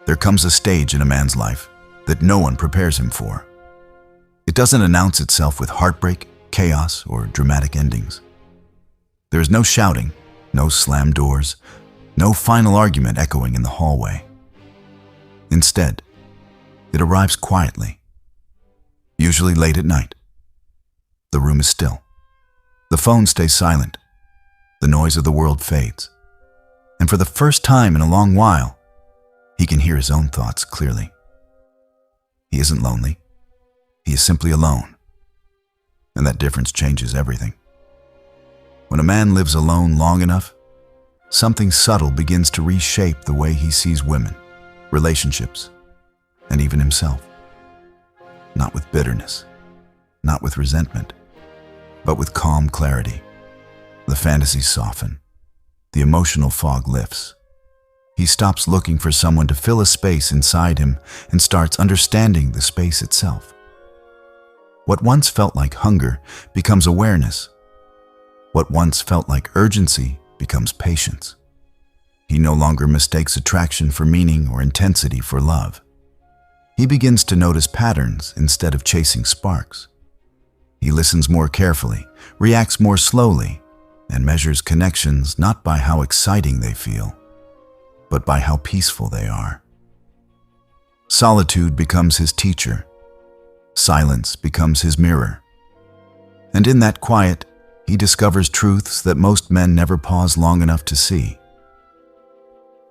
There comes a stage in a man's life that no one prepares him for. It doesn't announce itself with heartbreak, chaos, or dramatic endings. There is no shouting, no slammed doors, no final argument echoing in the hallway. Instead, it arrives quietly, usually late at night. The room is still. The phone stays silent. The noise of the world fades. And for the first time in a long while, he can hear his own thoughts clearly. He isn't lonely. He is simply alone. And that difference changes everything. When a man lives alone long enough, something subtle begins to reshape the way he sees women, relationships, and even himself. Not with bitterness, not with resentment, but with calm clarity. The fantasies soften. The emotional fog lifts. He stops looking for someone to fill a space inside him and starts understanding the space itself. What once felt like hunger becomes awareness. What once felt like urgency becomes patience. He no longer mistakes attraction for meaning or intensity for love. He begins to notice patterns instead of chasing sparks. He listens more carefully, reacts more slowly, and measures connections not by how exciting they feel, but by how peaceful they are. Solitude becomes his teacher. Silence becomes his mirror. And in that quiet, he discovers truths that most men never pause long enough to see.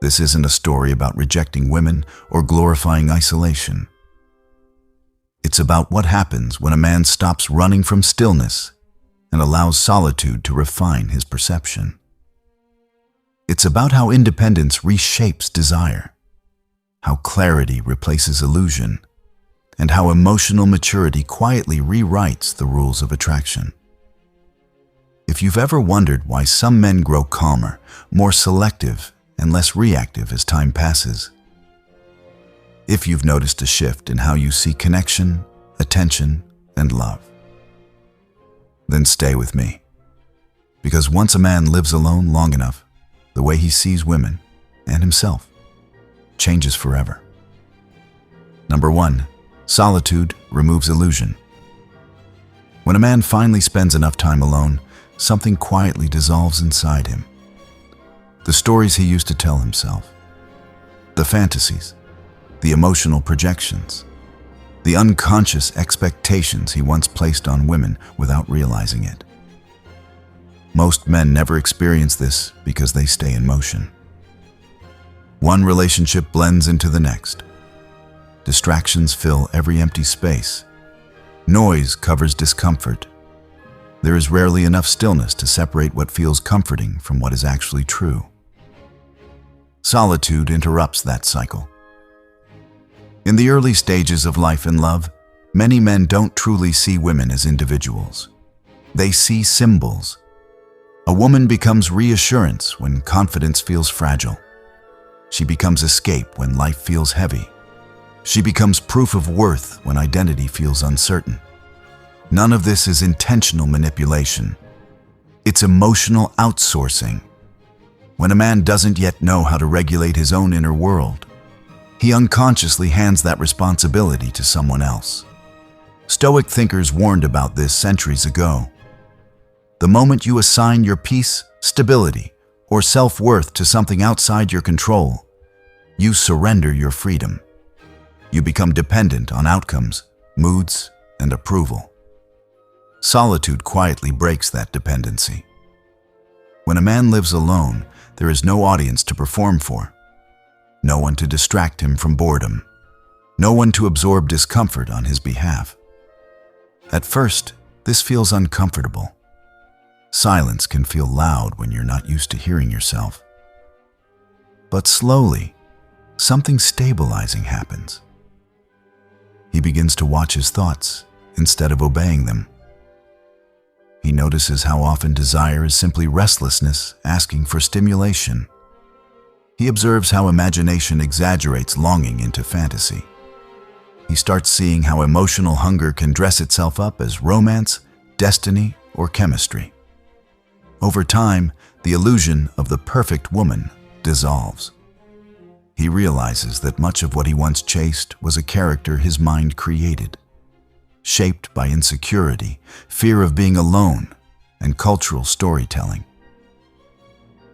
This isn't a story about rejecting women or glorifying isolation. It's about what happens when a man stops running from stillness and allows solitude to refine his perception. It's about how independence reshapes desire, how clarity replaces illusion, and how emotional maturity quietly rewrites the rules of attraction. If you've ever wondered why some men grow calmer, more selective, and less reactive as time passes, if you've noticed a shift in how you see connection, attention, and love, then stay with me. Because once a man lives alone long enough, the way he sees women and himself changes forever. Number 1, solitude removes illusion. When a man finally spends enough time alone, something quietly dissolves inside him. The stories he used to tell himself, the fantasies, the emotional projections, the unconscious expectations he once placed on women without realizing it. Most men never experience this because they stay in motion. One relationship blends into the next. Distractions fill every empty space. Noise covers discomfort. There is rarely enough stillness to separate what feels comforting from what is actually true. Solitude interrupts that cycle. In the early stages of life and love, many men don't truly see women as individuals. They see symbols. A woman becomes reassurance when confidence feels fragile. She becomes escape when life feels heavy. She becomes proof of worth when identity feels uncertain. None of this is intentional manipulation. It's emotional outsourcing. When a man doesn't yet know how to regulate his own inner world, he unconsciously hands that responsibility to someone else. Stoic thinkers warned about this centuries ago. The moment you assign your peace, stability, or self-worth to something outside your control, you surrender your freedom. You become dependent on outcomes, moods, and approval. Solitude quietly breaks that dependency. When a man lives alone, there is no audience to perform for, no one to distract him from boredom, no one to absorb discomfort on his behalf. At first, this feels uncomfortable. Silence can feel loud when you're not used to hearing yourself. But slowly, something stabilizing happens. He begins to watch his thoughts instead of obeying them. He notices how often desire is simply restlessness asking for stimulation. He observes how imagination exaggerates longing into fantasy. He starts seeing how emotional hunger can dress itself up as romance, destiny, or chemistry. Over time, the illusion of the perfect woman dissolves. He realizes that much of what he once chased was a character his mind created, shaped by insecurity, fear of being alone, and cultural storytelling.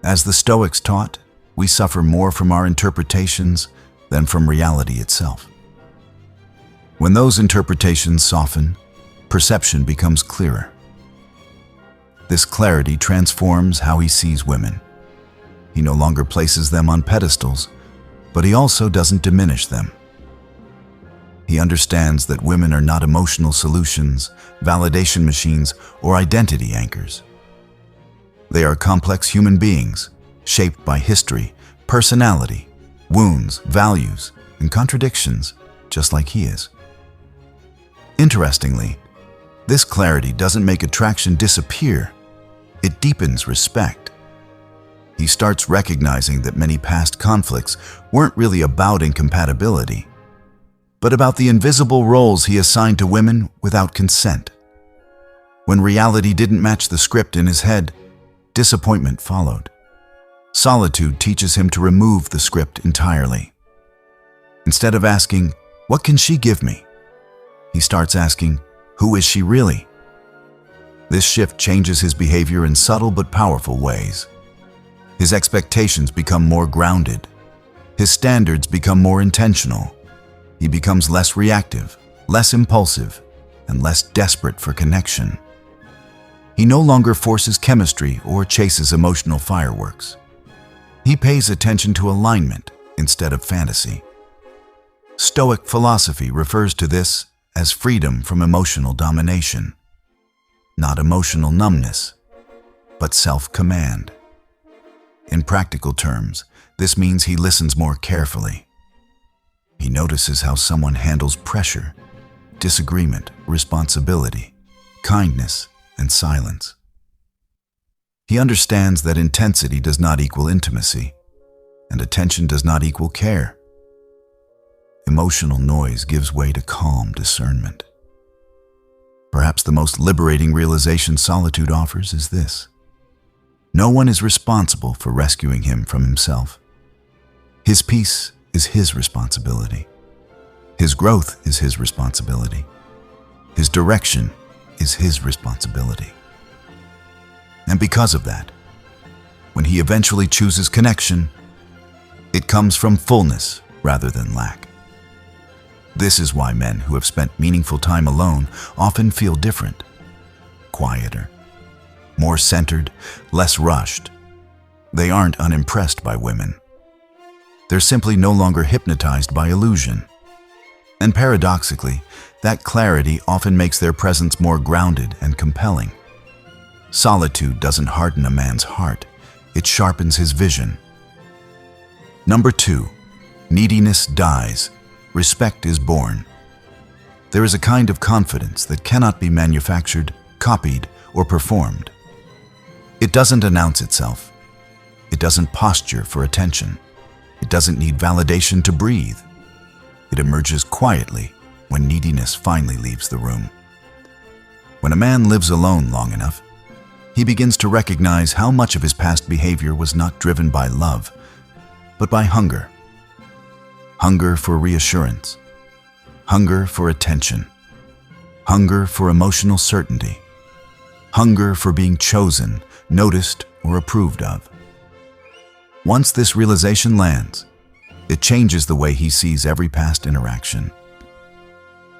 As the Stoics taught, we suffer more from our interpretations than from reality itself. When those interpretations soften, perception becomes clearer. This clarity transforms how he sees women. He no longer places them on pedestals, but he also doesn't diminish them. He understands that women are not emotional solutions, validation machines, or identity anchors. They are complex human beings, shaped by history, personality, wounds, values, and contradictions, just like he is. Interestingly, this clarity doesn't make attraction disappear. It deepens respect. He starts recognizing that many past conflicts weren't really about incompatibility, but about the invisible roles he assigned to women without consent. When reality didn't match the script in his head, disappointment followed. Solitude teaches him to remove the script entirely. Instead of asking, "What can she give me?" he starts asking, "Who is she really?" This shift changes his behavior in subtle but powerful ways. His expectations become more grounded. His standards become more intentional. He becomes less reactive, less impulsive, and less desperate for connection. He no longer forces chemistry or chases emotional fireworks. He pays attention to alignment instead of fantasy. Stoic philosophy refers to this as freedom from emotional domination. Not emotional numbness, but self-command. In practical terms, this means he listens more carefully. He notices how someone handles pressure, disagreement, responsibility, kindness, and silence. He understands that intensity does not equal intimacy, and attention does not equal care. Emotional noise gives way to calm discernment. Perhaps the most liberating realization Solitude offers is this: no one is responsible for rescuing him from himself. His peace is his responsibility. His growth is his responsibility. His direction is his responsibility. And because of that, when he eventually chooses connection, it comes from fullness rather than lack. This is why men who have spent meaningful time alone often feel different, quieter, more centered, less rushed. They aren't unimpressed by women. They're simply no longer hypnotized by illusion. And paradoxically, that clarity often makes their presence more grounded and compelling. Solitude doesn't harden a man's heart, it sharpens his vision. Number 2, neediness dies, respect is born. There is a kind of confidence that cannot be manufactured, copied, or performed. It doesn't announce itself. It doesn't posture for attention. It doesn't need validation to breathe. It emerges quietly when neediness finally leaves the room. When a man lives alone long enough, he begins to recognize how much of his past behavior was not driven by love, but by hunger. Hunger for reassurance. Hunger for attention. Hunger for emotional certainty. Hunger for being chosen, noticed, or approved of. Once this realization lands, it changes the way he sees every past interaction.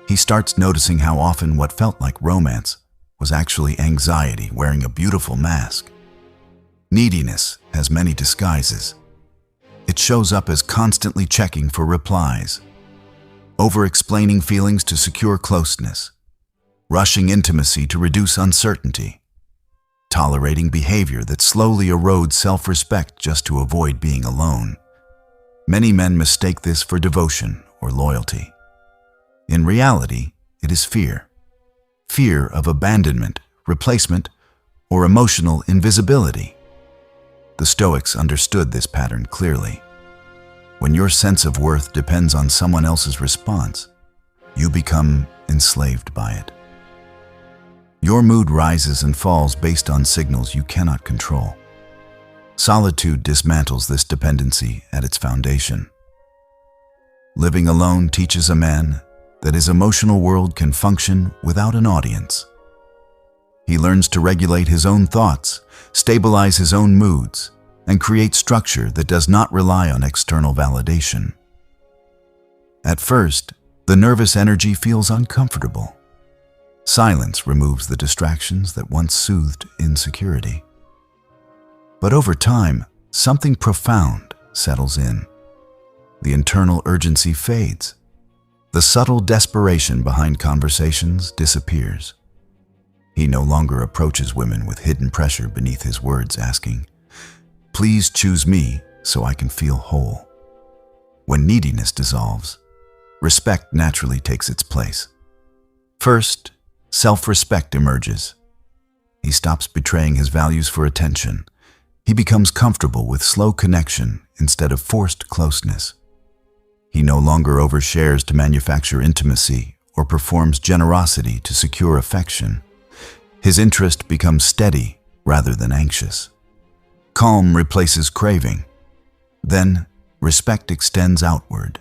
He starts noticing how often what felt like romance was actually anxiety wearing a beautiful mask. Neediness has many disguises. It shows up as constantly checking for replies, over-explaining feelings to secure closeness, rushing intimacy to reduce uncertainty, tolerating behavior that slowly erodes self-respect just to avoid being alone. Many men mistake this for devotion or loyalty. In reality, it is fear. Fear of abandonment, replacement, or emotional invisibility. The Stoics understood this pattern clearly. When your sense of worth depends on someone else's response, you become enslaved by it. Your mood rises and falls based on signals you cannot control. Solitude dismantles this dependency at its foundation. Living alone teaches a man that his emotional world can function without an audience. He learns to regulate his own thoughts, stabilize his own moods, and create structure that does not rely on external validation. At first, the nervous energy feels uncomfortable. Silence removes the distractions that once soothed insecurity. But over time, something profound settles in. The internal urgency fades. The subtle desperation behind conversations disappears. He no longer approaches women with hidden pressure beneath his words, asking, "Please choose me so I can feel whole." When neediness dissolves, respect naturally takes its place. First, self-respect emerges. He stops betraying his values for attention. He becomes comfortable with slow connection instead of forced closeness. He no longer overshares to manufacture intimacy or performs generosity to secure affection. His interest becomes steady rather than anxious. Calm replaces craving. Then, respect extends outward.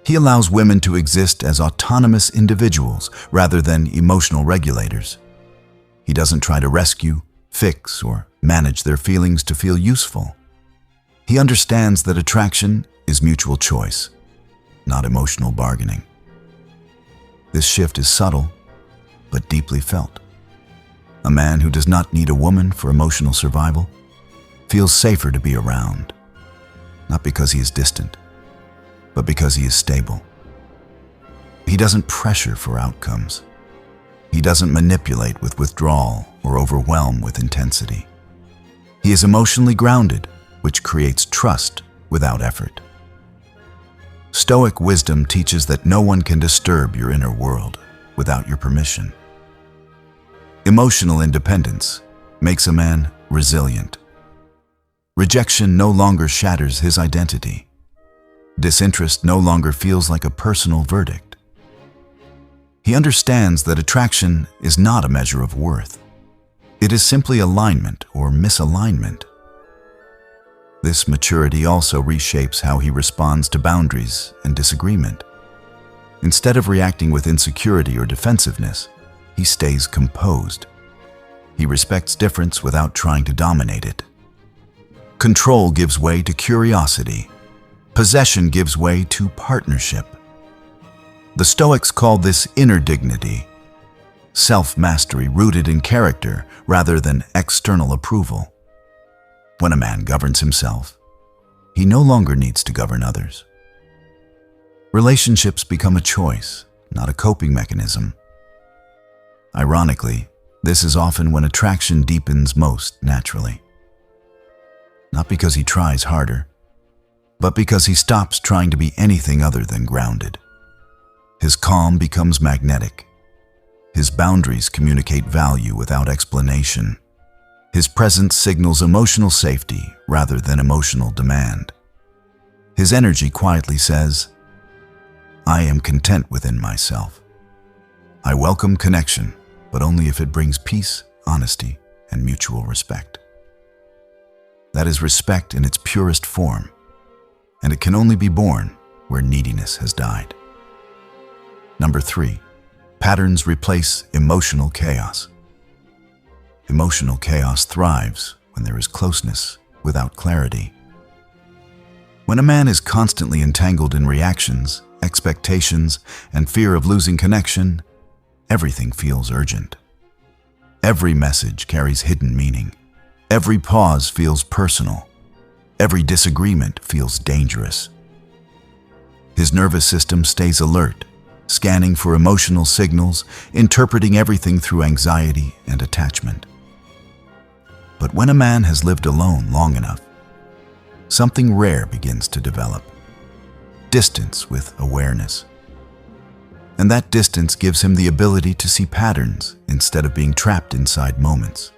He allows women to exist as autonomous individuals rather than emotional regulators. He doesn't try to rescue, fix, or manage their feelings to feel useful. He understands that attraction is mutual choice, not emotional bargaining. This shift is subtle, but deeply felt. A man who does not need a woman for emotional survival feels safer to be around, not because he is distant, but because he is stable. He doesn't pressure for outcomes. He doesn't manipulate with withdrawal or overwhelm with intensity. He is emotionally grounded, which creates trust without effort. Stoic wisdom teaches that no one can disturb your inner world without your permission. Emotional independence makes a man resilient. Rejection no longer shatters his identity. Disinterest no longer feels like a personal verdict. He understands that attraction is not a measure of worth. It is simply alignment or misalignment. This maturity also reshapes how he responds to boundaries and disagreement. Instead of reacting with insecurity or defensiveness, he stays composed. He respects difference without trying to dominate it. Control gives way to curiosity. Possession gives way to partnership. The Stoics call this inner dignity, self-mastery rooted in character rather than external approval. When a man governs himself, he no longer needs to govern others. Relationships become a choice, not a coping mechanism. Ironically, this is often when attraction deepens most naturally. Not because he tries harder, but because he stops trying to be anything other than grounded. His calm becomes magnetic. His boundaries communicate value without explanation. His presence signals emotional safety rather than emotional demand. His energy quietly says, "I am content within myself. I welcome connection, but only if it brings peace, honesty, and mutual respect." That is respect in its purest form, and it can only be born where neediness has died. Number 3, patterns replace emotional chaos. Emotional chaos thrives when there is closeness without clarity. When a man is constantly entangled in reactions, expectations, and fear of losing connection, everything feels urgent. Every message carries hidden meaning. Every pause feels personal. Every disagreement feels dangerous. His nervous system stays alert, scanning for emotional signals, interpreting everything through anxiety and attachment. But when a man has lived alone long enough, something rare begins to develop: distance with awareness. And that distance gives him the ability to see patterns instead of being trapped inside moments.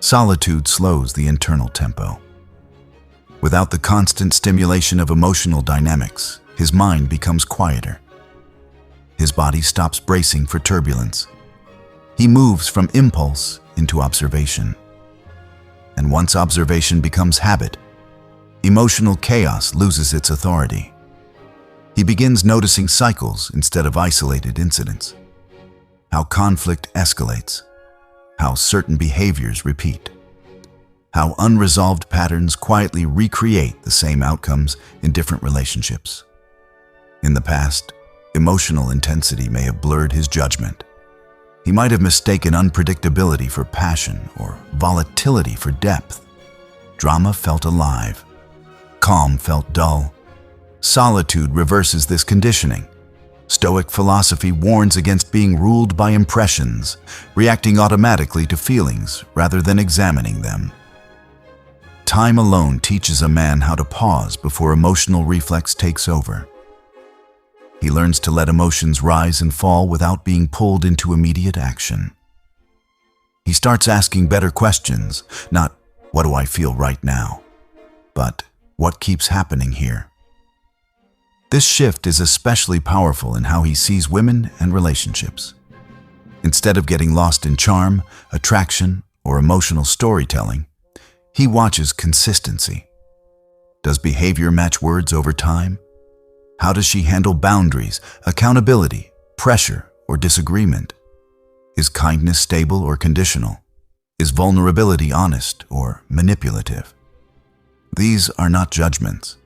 Solitude slows the internal tempo. Without the constant stimulation of emotional dynamics, his mind becomes quieter. His body stops bracing for turbulence. He moves from impulse into observation. And once observation becomes habit, emotional chaos loses its authority. He begins noticing cycles instead of isolated incidents. How conflict escalates. How certain behaviors repeat. How unresolved patterns quietly recreate the same outcomes in different relationships. In the past, emotional intensity may have blurred his judgment. He might have mistaken unpredictability for passion or volatility for depth. Drama felt alive. Calm felt dull. Solitude reverses this conditioning. Stoic philosophy warns against being ruled by impressions, reacting automatically to feelings rather than examining them. Time alone teaches a man how to pause before emotional reflex takes over. He learns to let emotions rise and fall without being pulled into immediate action. He starts asking better questions, not "what do I feel right now?" but "what keeps happening here?" This shift is especially powerful in how he sees women and relationships. Instead of getting lost in charm, attraction, or emotional storytelling, he watches consistency. Does behavior match words over time? How does she handle boundaries, accountability, pressure, or disagreement? Is kindness stable or conditional? Is vulnerability honest or manipulative? These are not judgments.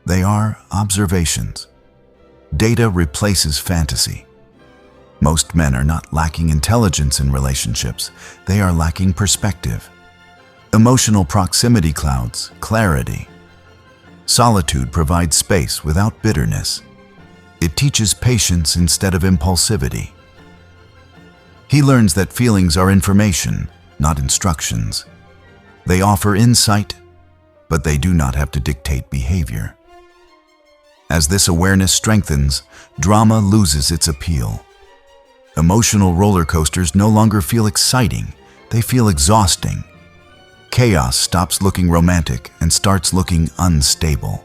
They are observations. Data replaces fantasy. Most men are not lacking intelligence in relationships. They are lacking perspective. Emotional proximity clouds clarity. Solitude provides space without bitterness. It teaches patience instead of impulsivity. He learns that feelings are information, not instructions. They offer insight, but they do not have to dictate behavior. As this awareness strengthens, drama loses its appeal. Emotional roller coasters no longer feel exciting, they feel exhausting. Chaos stops looking romantic and starts looking unstable.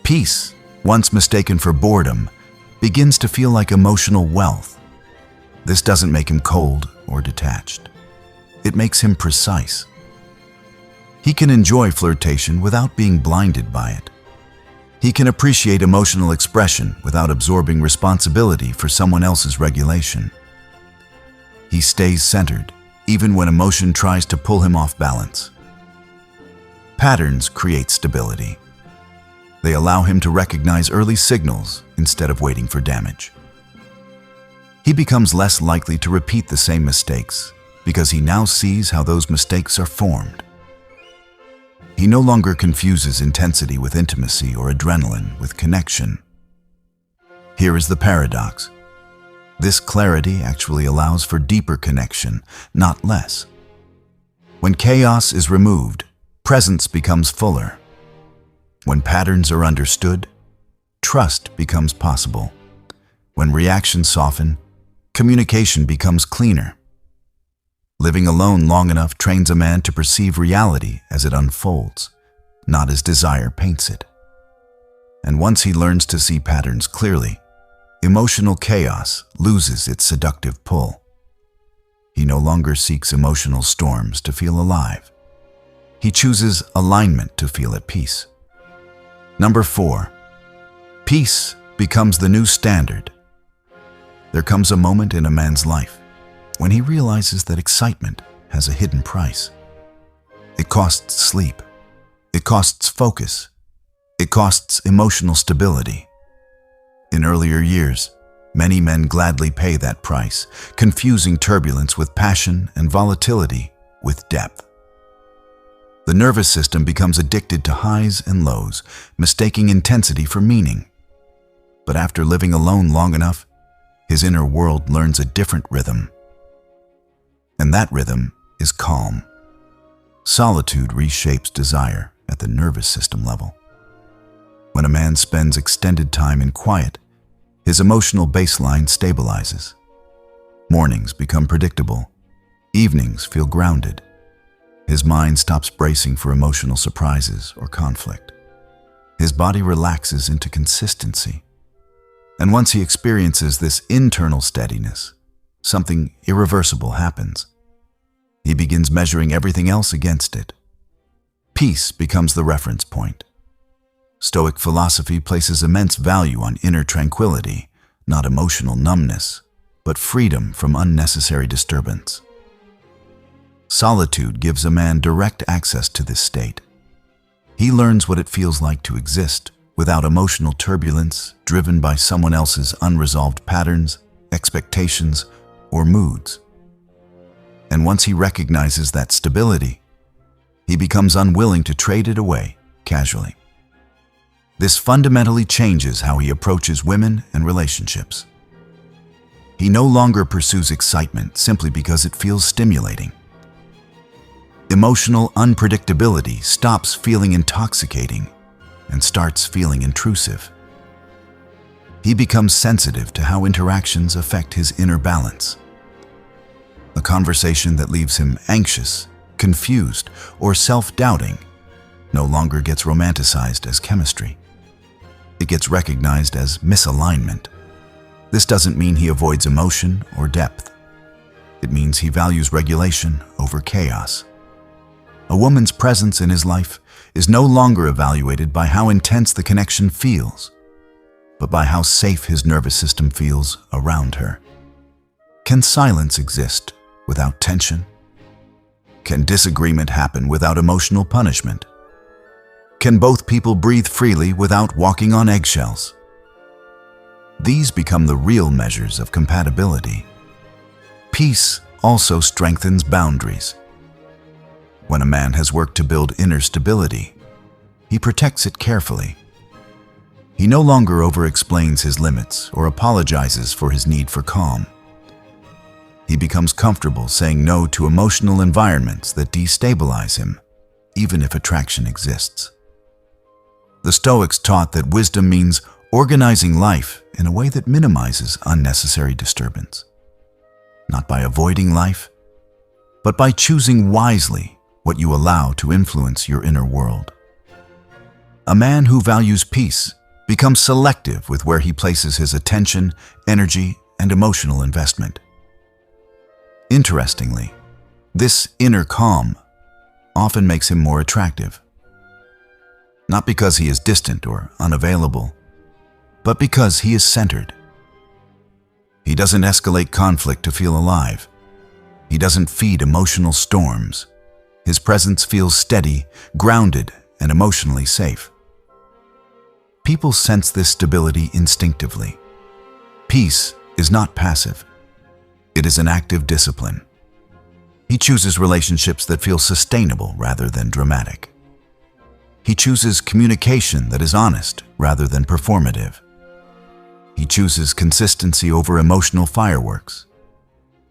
Peace, once mistaken for boredom, begins to feel like emotional wealth. This doesn't make him cold or detached. It makes him precise. He can enjoy flirtation without being blinded by it. He can appreciate emotional expression without absorbing responsibility for someone else's regulation. He stays centered, even when emotion tries to pull him off balance. Patterns create stability. They allow him to recognize early signals instead of waiting for damage. He becomes less likely to repeat the same mistakes because he now sees how those mistakes are formed. He no longer confuses intensity with intimacy or adrenaline with connection. Here is the paradox. This clarity actually allows for deeper connection, not less. When chaos is removed, presence becomes fuller. When patterns are understood, trust becomes possible. When reactions soften, communication becomes cleaner. Living alone long enough trains a man to perceive reality as it unfolds, not as desire paints it. And once he learns to see patterns clearly, emotional chaos loses its seductive pull. He no longer seeks emotional storms to feel alive. He chooses alignment to feel at peace. Number 4, peace becomes the new standard. There comes a moment in a man's life when he realizes that excitement has a hidden price. It costs sleep. It costs focus. It costs emotional stability. In earlier years, many men gladly pay that price, confusing turbulence with passion and volatility with depth. The nervous system becomes addicted to highs and lows, mistaking intensity for meaning. But after living alone long enough, his inner world learns a different rhythm. And that rhythm is calm. Solitude reshapes desire at the nervous system level. When a man spends extended time in quiet, his emotional baseline stabilizes. Mornings become predictable. Evenings feel grounded. His mind stops bracing for emotional surprises or conflict. His body relaxes into consistency. And once he experiences this internal steadiness, something irreversible happens. He begins measuring everything else against it. Peace becomes the reference point. Stoic philosophy places immense value on inner tranquility, not emotional numbness, but freedom from unnecessary disturbance. Solitude gives a man direct access to this state. He learns what it feels like to exist without emotional turbulence driven by someone else's unresolved patterns, expectations, or moods. And once he recognizes that stability, he becomes unwilling to trade it away casually. This fundamentally changes how he approaches women and relationships. He no longer pursues excitement simply because it feels stimulating. Emotional unpredictability stops feeling intoxicating and starts feeling intrusive. He becomes sensitive to how interactions affect his inner balance. A conversation that leaves him anxious, confused, or self-doubting no longer gets romanticized as chemistry. It gets recognized as misalignment. This doesn't mean he avoids emotion or depth. It means he values regulation over chaos. A woman's presence in his life is no longer evaluated by how intense the connection feels, but by how safe his nervous system feels around her. Can silence exist without tension? Can disagreement happen without emotional punishment? Can both people breathe freely without walking on eggshells? These become the real measures of compatibility. Peace also strengthens boundaries. When a man has worked to build inner stability, he protects it carefully. He no longer over-explains his limits or apologizes for his need for calm. He becomes comfortable saying no to emotional environments that destabilize him, even if attraction exists. The Stoics taught that wisdom means organizing life in a way that minimizes unnecessary disturbance. Not by avoiding life, but by choosing wisely what you allow to influence your inner world. A man who values peace becomes selective with where he places his attention, energy, and emotional investment. Interestingly, this inner calm often makes him more attractive. Not because he is distant or unavailable, but because he is centered. He doesn't escalate conflict to feel alive. He doesn't feed emotional storms. His presence feels steady, grounded, and emotionally safe. People sense this stability instinctively. Peace is not passive. It is an active discipline. He chooses relationships that feel sustainable rather than dramatic. He chooses communication that is honest rather than performative. He chooses consistency over emotional fireworks.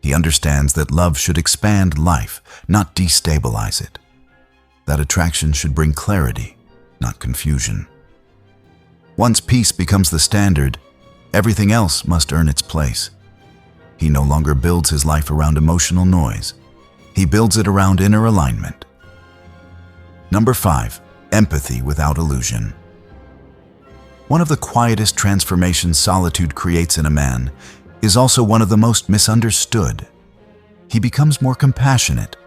He understands that love should expand life, not destabilize it. That attraction should bring clarity, not confusion. Once peace becomes the standard, everything else must earn its place. He no longer builds his life around emotional noise. He builds it around inner alignment. Number 5. Empathy without illusion. One of the quietest transformations solitude creates in a man is also one of the most misunderstood. He becomes more compassionate,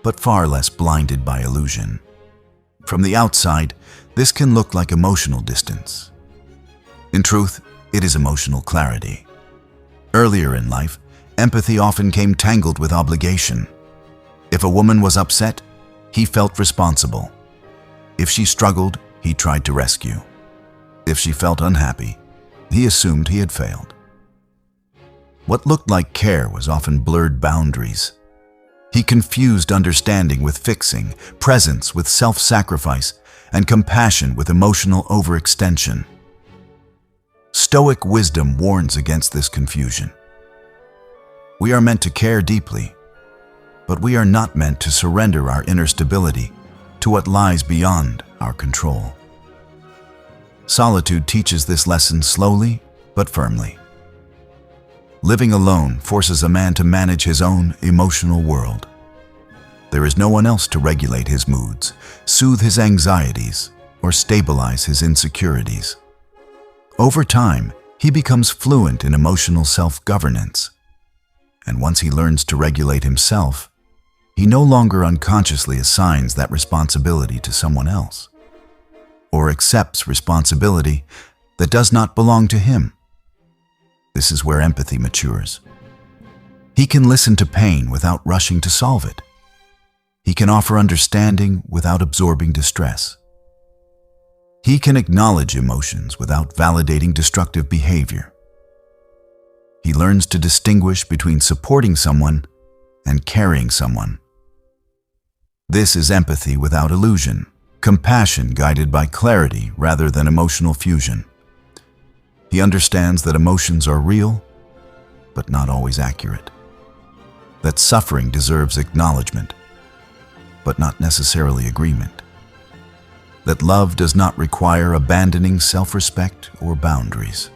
but far less blinded by illusion. From the outside, this can look like emotional distance. In truth, it is emotional clarity. Earlier in life, empathy often came tangled with obligation. If a woman was upset, he felt responsible. If she struggled, he tried to rescue. If she felt unhappy, he assumed he had failed. What looked like care was often blurred boundaries. He confused understanding with fixing, presence with self-sacrifice, and compassion with emotional overextension. Stoic wisdom warns against this confusion. We are meant to care deeply, but we are not meant to surrender our inner stability to what lies beyond our control. Solitude teaches this lesson slowly but firmly. Living alone forces a man to manage his own emotional world. There is no one else to regulate his moods, soothe his anxieties, or stabilize his insecurities. Over time, he becomes fluent in emotional self-governance. And once he learns to regulate himself, he no longer unconsciously assigns that responsibility to someone else. or accepts responsibility that does not belong to him. This is where empathy matures. He can listen to pain without rushing to solve it. He can offer understanding without absorbing distress. He can acknowledge emotions without validating destructive behavior. He learns to distinguish between supporting someone and carrying someone. This is empathy without illusion, compassion guided by clarity rather than emotional fusion. He understands that emotions are real, but not always accurate. That suffering deserves acknowledgement, but not necessarily agreement. That love does not require abandoning self-respect or boundaries.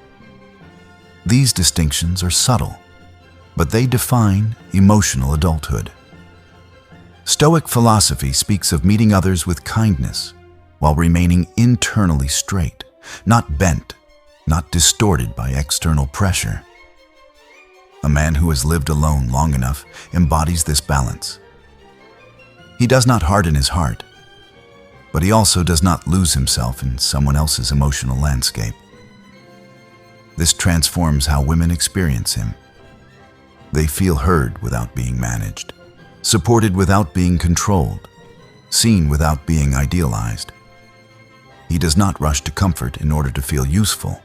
These distinctions are subtle, but they define emotional adulthood. Stoic philosophy speaks of meeting others with kindness while remaining internally straight, not bent, not distorted by external pressure. A man who has lived alone long enough embodies this balance. He does not harden his heart, but he also does not lose himself in someone else's emotional landscape. This transforms how women experience him. They feel heard without being managed, supported without being controlled, seen without being idealized. He does not rush to comfort in order to feel useful,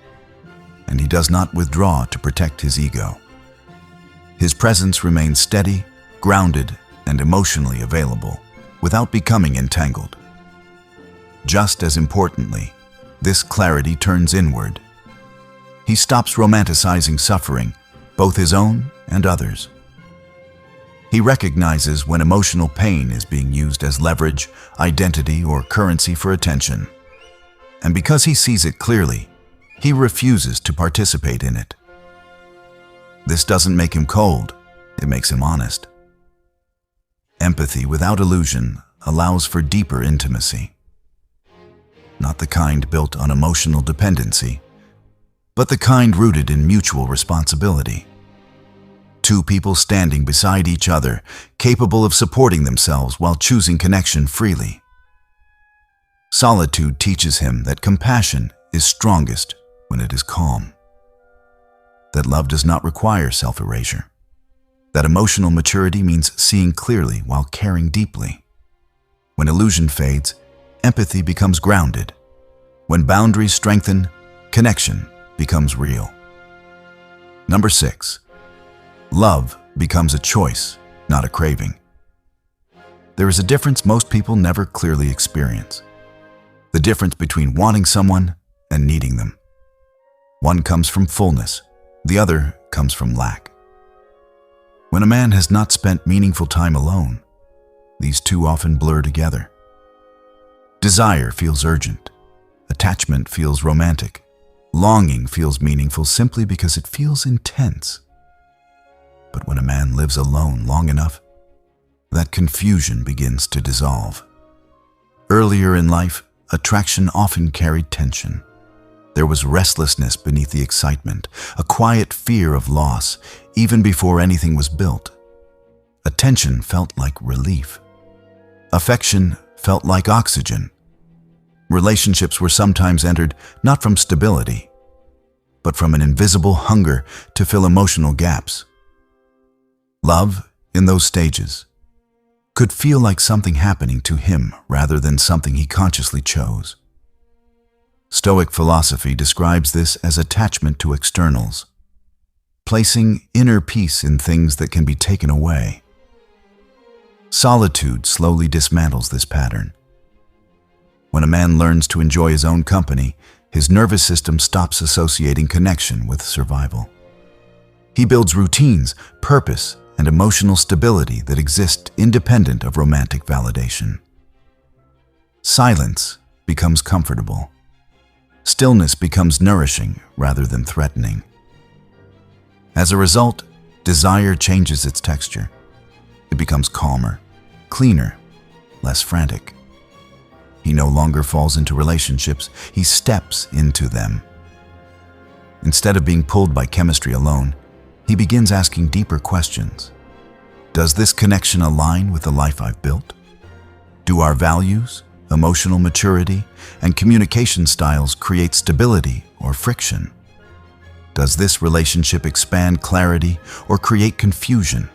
and he does not withdraw to protect his ego. His presence remains steady, grounded, and emotionally available, without becoming entangled. Just as importantly, this clarity turns inward. He stops romanticizing suffering, both his own and others. He recognizes when emotional pain is being used as leverage, identity, or currency for attention. And because he sees it clearly, he refuses to participate in it. This doesn't make him cold, it makes him honest. Empathy without illusion allows for deeper intimacy. Not the kind built on emotional dependency, but the kind rooted in mutual responsibility. Two people standing beside each other, capable of supporting themselves while choosing connection freely. Solitude teaches him that compassion is strongest when it is calm. That love does not require self-erasure. That emotional maturity means seeing clearly while caring deeply. When illusion fades, empathy becomes grounded. When boundaries strengthen, connection becomes real. Number 6. Love becomes a choice, not a craving. There is a difference most people never clearly experience. The difference between wanting someone and needing them. One comes from fullness, the other comes from lack. When a man has not spent meaningful time alone, these two often blur together. Desire feels urgent. Attachment feels romantic. Longing feels meaningful simply because it feels intense. But when a man lives alone long enough, that confusion begins to dissolve. Earlier in life, attraction often carried tension. There was restlessness beneath the excitement, a quiet fear of loss, even before anything was built. Attention felt like relief. Affection felt like oxygen. Relationships were sometimes entered not from stability, but from an invisible hunger to fill emotional gaps. Love, in those stages, could feel like something happening to him rather than something he consciously chose. Stoic philosophy describes this as attachment to externals, placing inner peace in things that can be taken away. Solitude slowly dismantles this pattern. When a man learns to enjoy his own company, his nervous system stops associating connection with survival. He builds routines, purpose, and emotional stability that exist independent of romantic validation. Silence becomes comfortable. Stillness becomes nourishing rather than threatening. As a result, desire changes its texture. It becomes calmer, cleaner, less frantic. He no longer falls into relationships, he steps into them. Instead of being pulled by chemistry alone, he begins asking deeper questions. Does this connection align with the life I've built? Do our values, emotional maturity, and communication styles create stability or friction? Does this relationship expand clarity or create confusion?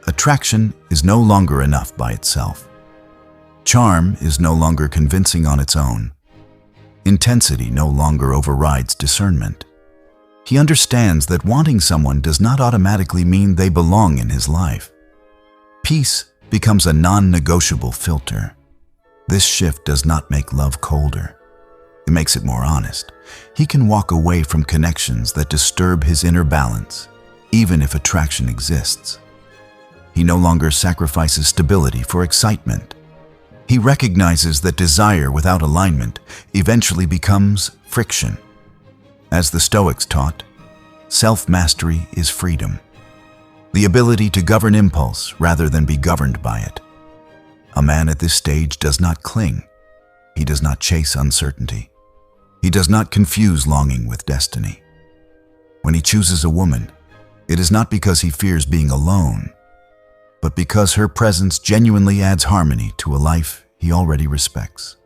Attraction is no longer enough by itself. Charm is no longer convincing on its own. Intensity no longer overrides discernment. He understands that wanting someone does not automatically mean they belong in his life. Peace becomes a non-negotiable filter. This shift does not make love colder. It makes it more honest. He can walk away from connections that disturb his inner balance, even if attraction exists. He no longer sacrifices stability for excitement. He recognizes that desire without alignment eventually becomes friction. As the Stoics taught, self-mastery is freedom, the ability to govern impulse rather than be governed by it. A man at this stage does not cling. He does not chase uncertainty. He does not confuse longing with destiny. When he chooses a woman, it is not because he fears being alone, but because her presence genuinely adds harmony to a life he already respects.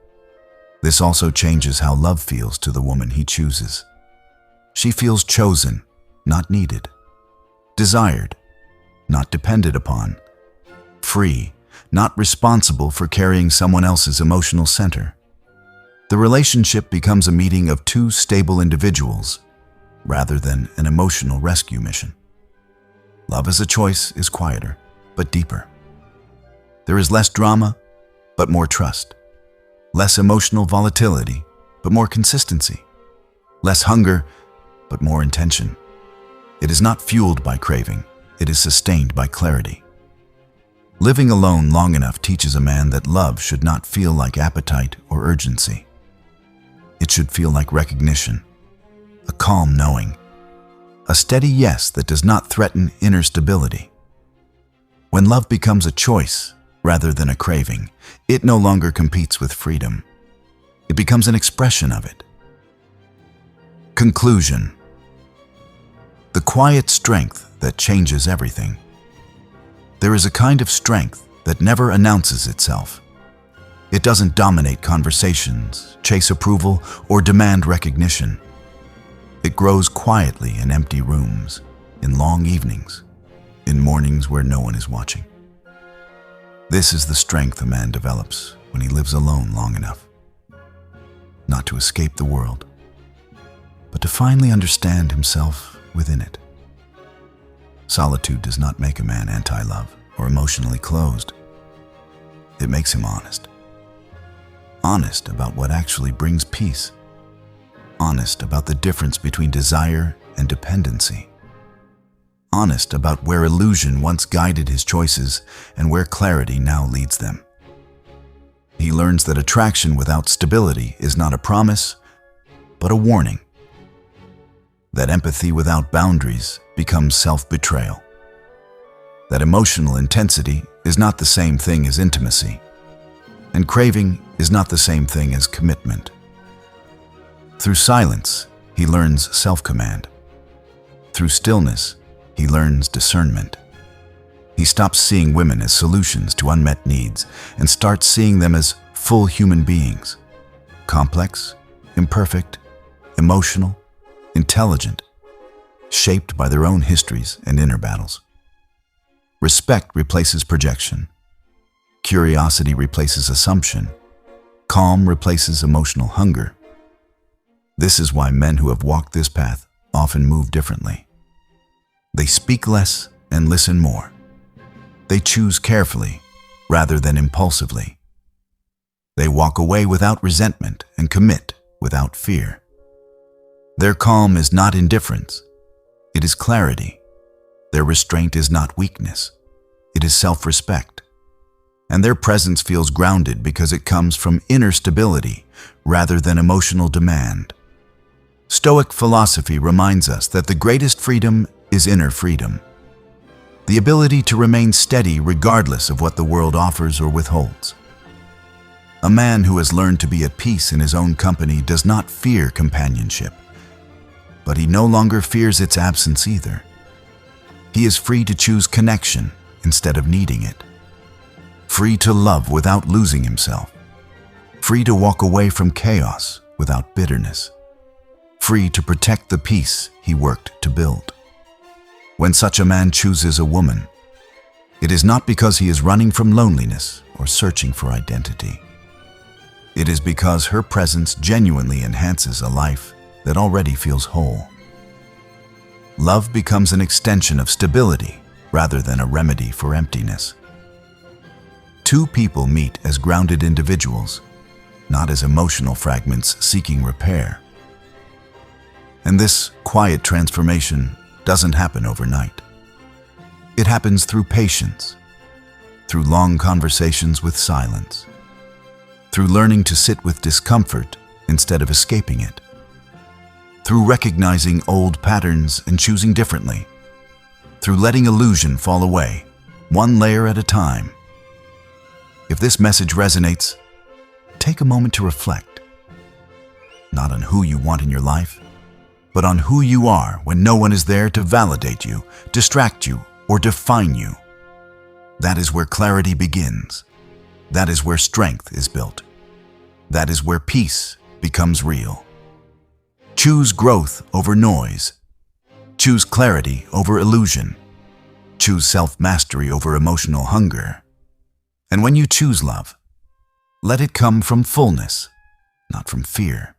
This also changes how love feels to the woman he chooses. She feels chosen, not needed, desired, not depended upon, free, not responsible for carrying someone else's emotional center. The relationship becomes a meeting of two stable individuals rather than an emotional rescue mission. Love as a choice is quieter, but deeper. There is less drama, but more trust. Less emotional volatility, but more consistency. Less hunger, but more intention. It is not fueled by craving, it is sustained by clarity. Living alone long enough teaches a man that love should not feel like appetite or urgency. It should feel like recognition, a calm knowing, a steady yes that does not threaten inner stability. When love becomes a choice rather than a craving, it no longer competes with freedom. It becomes an expression of it. Conclusion. The quiet strength that changes everything. There is a kind of strength that never announces itself. It doesn't dominate conversations, chase approval, or demand recognition. It grows quietly in empty rooms, in long evenings, in mornings where no one is watching. This is the strength a man develops when he lives alone long enough. Not to escape the world, but to finally understand himself within it. Solitude does not make a man anti-love or emotionally closed. It makes him honest. Honest about what actually brings peace. Honest about the difference between desire and dependency. Honest about where illusion once guided his choices and where clarity now leads them. He learns that attraction without stability is not a promise, but a warning. That empathy without boundaries becomes self-betrayal. That emotional intensity is not the same thing as intimacy, and craving is not the same thing as commitment. Through silence, he learns self-command. Through stillness, he learns discernment. He stops seeing women as solutions to unmet needs and starts seeing them as full human beings, complex, imperfect, emotional, intelligent, shaped by their own histories and inner battles. Respect replaces projection. Curiosity replaces assumption. Calm replaces emotional hunger. This is why men who have walked this path often move differently. They speak less and listen more. They choose carefully rather than impulsively. They walk away without resentment and commit without fear. Their calm is not indifference. It is clarity. Their restraint is not weakness. It is self-respect. And their presence feels grounded because it comes from inner stability rather than emotional demand. Stoic philosophy reminds us that the greatest freedom is inner freedom. The ability to remain steady regardless of what the world offers or withholds. A man who has learned to be at peace in his own company does not fear companionship, but he no longer fears its absence either. He is free to choose connection instead of needing it. Free to love without losing himself. free to walk away from chaos without bitterness, free to protect the peace he worked to build. When such a man chooses a woman, it is not because he is running from loneliness or searching for identity. It is because her presence genuinely enhances a life that already feels whole. Love becomes an extension of stability rather than a remedy for emptiness. Two people meet as grounded individuals, not as emotional fragments seeking repair. And this quiet transformation doesn't happen overnight. It happens through patience, through long conversations with silence, through learning to sit with discomfort instead of escaping it, through recognizing old patterns and choosing differently, through letting illusion fall away, one layer at a time. If this message resonates, take a moment to reflect, not on who you want in your life, but on who you are when no one is there to validate you, distract you, or define you. That is where clarity begins. That is where strength is built. That is where peace becomes real. Choose growth over noise. Choose clarity over illusion. Choose self-mastery over emotional hunger. And when you choose love, let it come from fullness, not from fear.